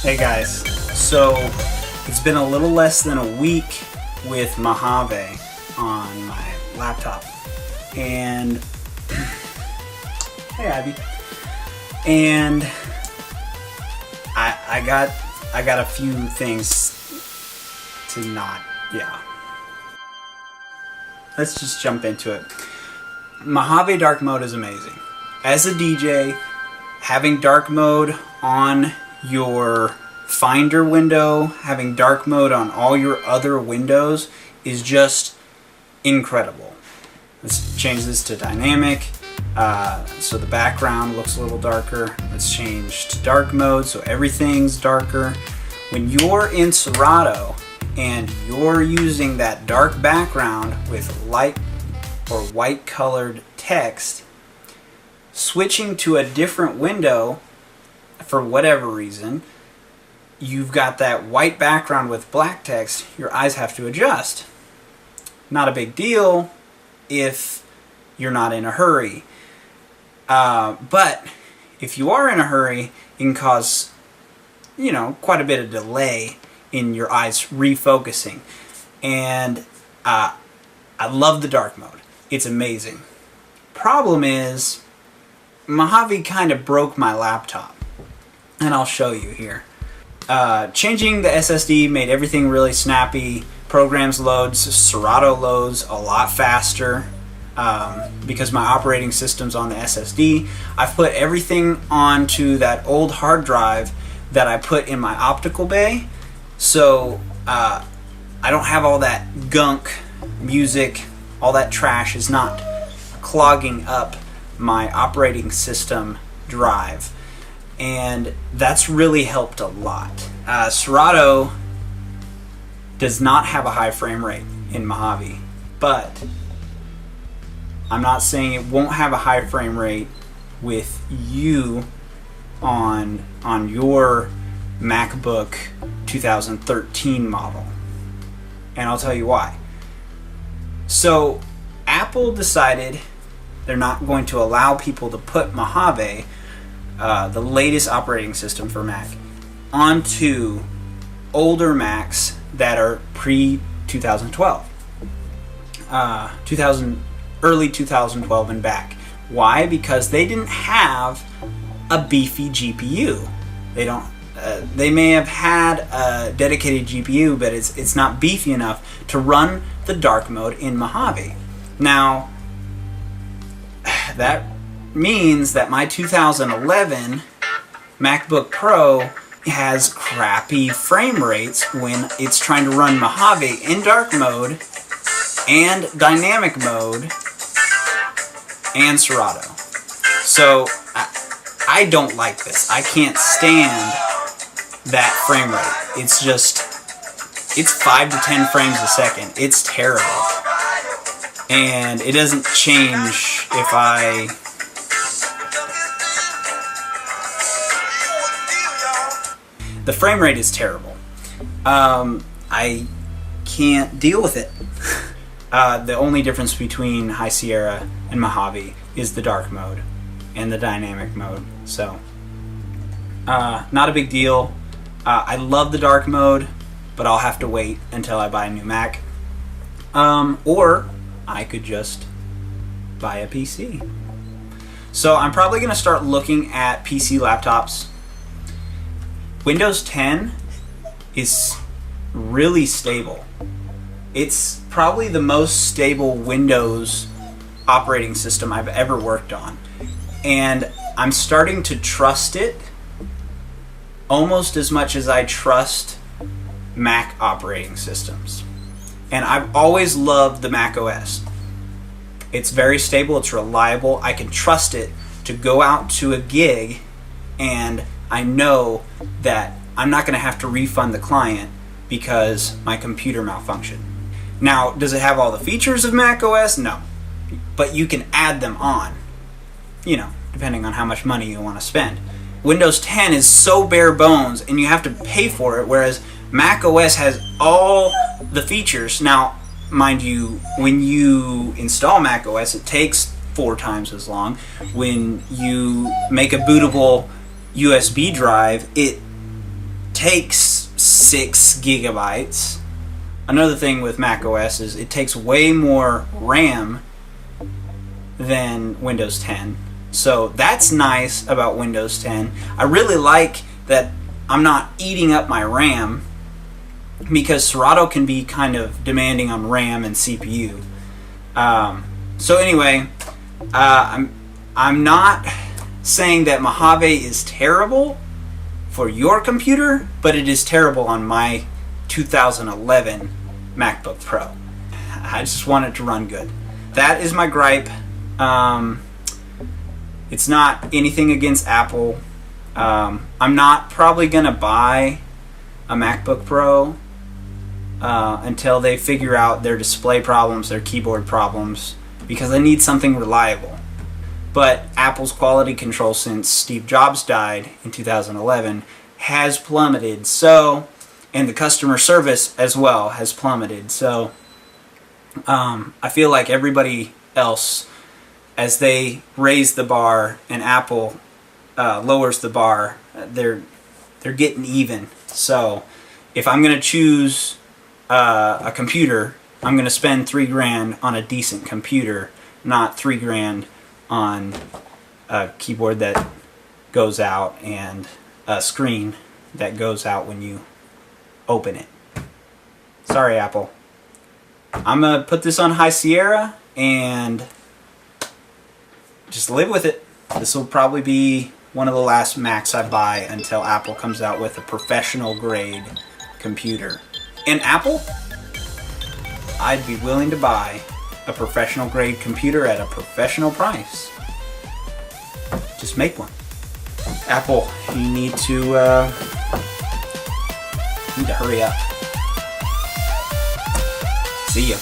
Hey guys, so it's been a little less than a week with Mojave on my laptop, and hey Ivy, and I got a few things to let's just jump into it. Mojave dark mode is amazing. As a DJ, having dark mode on your Finder window, having dark mode on all your other windows is just incredible. Let's change this to dynamic, so the background looks a little darker. Let's change to dark mode so everything's darker. When you're in Serato and you're using that dark background with light or white colored text, switching to a different window for whatever reason, you've got that white background with black text, your eyes have to adjust. Not a big deal if you're not in a hurry. But if you are in a hurry, it can cause, quite a bit of delay in your eyes refocusing. And I love the dark mode. It's amazing. Problem is, Mojave kind of broke my laptop. And I'll show you here. Changing the SSD made everything really snappy. Programs loads, Serato loads a lot faster because my operating system's on the SSD. I've put everything onto that old hard drive that I put in my optical bay, so I don't have all that gunk, music, all that trash is not clogging up my operating system drive. And that's really helped a lot. Serato does not have a high frame rate in Mojave, but I'm not saying it won't have a high frame rate with you on your MacBook 2013 model. And I'll tell you why. So Apple decided they're not going to allow people to put Mojave, the latest operating system for Mac, onto older Macs that are pre-2012. Early 2012 and back. Why? Because they didn't have a beefy GPU. They may have had a dedicated GPU, but it's not beefy enough to run the dark mode in Mojave. Now, that means that my 2011 MacBook Pro has crappy frame rates when it's trying to run Mojave in dark mode and dynamic mode and Serato. So I don't like this. I can't stand that frame rate. It's 5 to 10 frames a second. It's terrible. And it doesn't change if the frame rate is terrible. I can't deal with it. The only difference between High Sierra and Mojave is the dark mode and the dynamic mode. So, not a big deal. I love the dark mode, but I'll have to wait until I buy a new Mac. Or I could just buy a PC. So I'm probably going to start looking at PC laptops. Windows 10 is really stable. It's probably the most stable Windows operating system I've ever worked on. And I'm starting to trust it almost as much as I trust Mac operating systems. And I've always loved the Mac OS. It's very stable, it's reliable, I can trust it to go out to a gig and I know that I'm not going to have to refund the client because my computer malfunctioned. Now, does it have all the features of Mac OS? No. But you can add them on, depending on how much money you want to spend. Windows 10 is so bare bones and you have to pay for it, whereas Mac OS has all the features. Now, mind you, when you install Mac OS, it takes 4 times as long. When you make a bootable USB drive, it takes 6 gigabytes. Another thing with Mac OS is it takes way more RAM than Windows 10. So that's nice about Windows 10. I really like that I'm not eating up my RAM, because Serato can be kind of demanding on RAM and CPU. So anyway, I'm not saying that Mojave is terrible for your computer, but it is terrible on my 2011 MacBook Pro. I just want it to run good. That is my gripe. It's not anything against Apple. I'm not probably gonna buy a MacBook Pro until they figure out their display problems, their keyboard problems, because I need something reliable. But Apple's quality control since Steve Jobs died in 2011 has plummeted. So, and the customer service as well has plummeted. So, I feel like everybody else, as they raise the bar and Apple lowers the bar, they're getting even. So, if I'm going to choose a computer, I'm going to spend $3,000 on a decent computer, not $3,000 on a keyboard that goes out and a screen that goes out when you open it. Sorry, Apple. I'm going to put this on High Sierra and just live with it. This will probably be one of the last Macs I buy until Apple comes out with a professional grade computer. And Apple, I'd be willing to buy a professional grade computer at a professional price. Just make one. Apple, you need to hurry up. See ya.